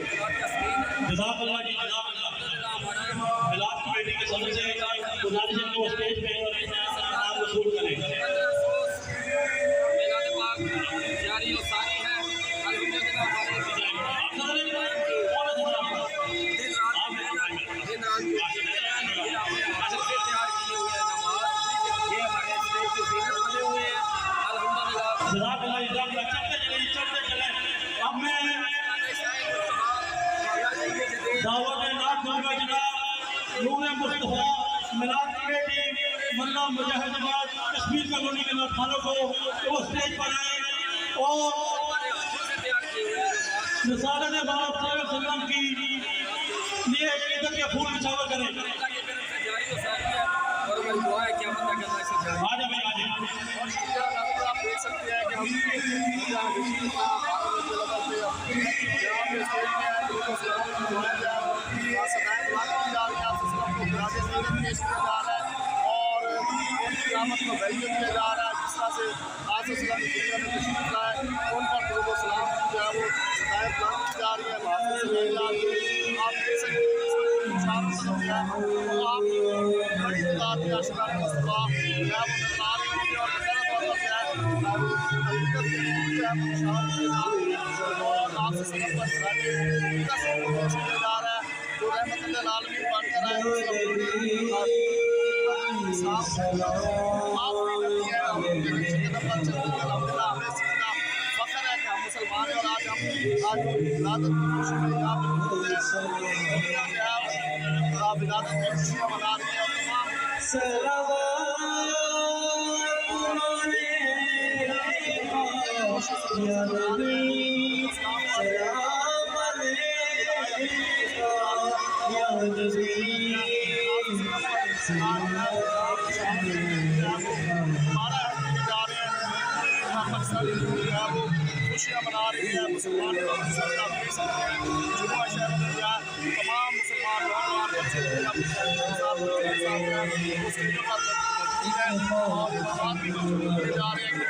جزاک اللہ جی، جزاک اللہ۔ ملاد کمیٹی کے صدر سے گزارش ہے کہ وہ اسٹیج پہ نام وصول کریں۔ میلاد پاک جاری و ساری ہے، الحمدللہ ہمارے دن رات سے تیار کیے ہوئے نماز، یہ ہمارے اسٹیج کے زینت بنے ہوئے ہیں، الحمدللہ۔ جزاک اللہ، جزاک اللہ۔ چلتے چلیں اب میں دعوت نعت دوں گا جناب نور مصطفیٰ ملاد کمیٹی ملا مجاہد جماعت کشمیر کالونی کے نوجوانوں کو وہ اسٹیج پر آئے اور رسالت باب صلی اللہ علیہ وسلم کی لیے عقیدت کے پھول نچھاور کریں۔ اور ہماری دعا ہے کیا پتہ کرنا اسے جائے۔ آج ہمیں آج آپ دیکھ سکتے ہیں کہ ہم جہاں نشین کا بھارت جہاں پہ اسٹیج میں آئے تو سلام دعائیں جا رہی ہیں، صدائیں بات کی جا رہی ہیں، آپ سلام کو خراج عقیدت پیش کیا جا رہا ہے اور ان کی قیامت کو ویلیو کیا جا رہا ہے۔ جس طرح سے آج سلام کی دنیا میں تشریف لائے ان پر درود و سلام جو ہے وہ صدائیں بلند کی جا رہی ہے، بھارت سے لے جا رہی ہے۔ آپ دیکھ سکتے ہیں اس وقت چاروں طرف جو ہے وہ آپ بڑی تعداد میں اشرار مصطفیٰ جو ہے وہ نظر آ رہی ہوگی اور نظارہ طور پر جو ہے حقیقت کے پھول جو ہے وہ نشان کیے جا رہے ہیں اور آپ سے سلام پر خراج عقیدت پیش کیا جا رہا ہے جو رحمت للعالمین بن کر آئے فخر ہے کہ ہم مسلمان ہیں اور آج ہم ولادت کی خوشی میں یہاں پہ موجود ہیں۔ آپ ولادت کی خوشیاں منا رہے ہیں اور تمام خوشیاں منا رہی ہیں مسلمان لوگ۔ آپ دیکھ سکتے ہیں جمعہ شہر میں جو ہے تمام مسلمان نوجوان بچے اس کے جو موجود ہیں اور بھی جا رہے ہیں۔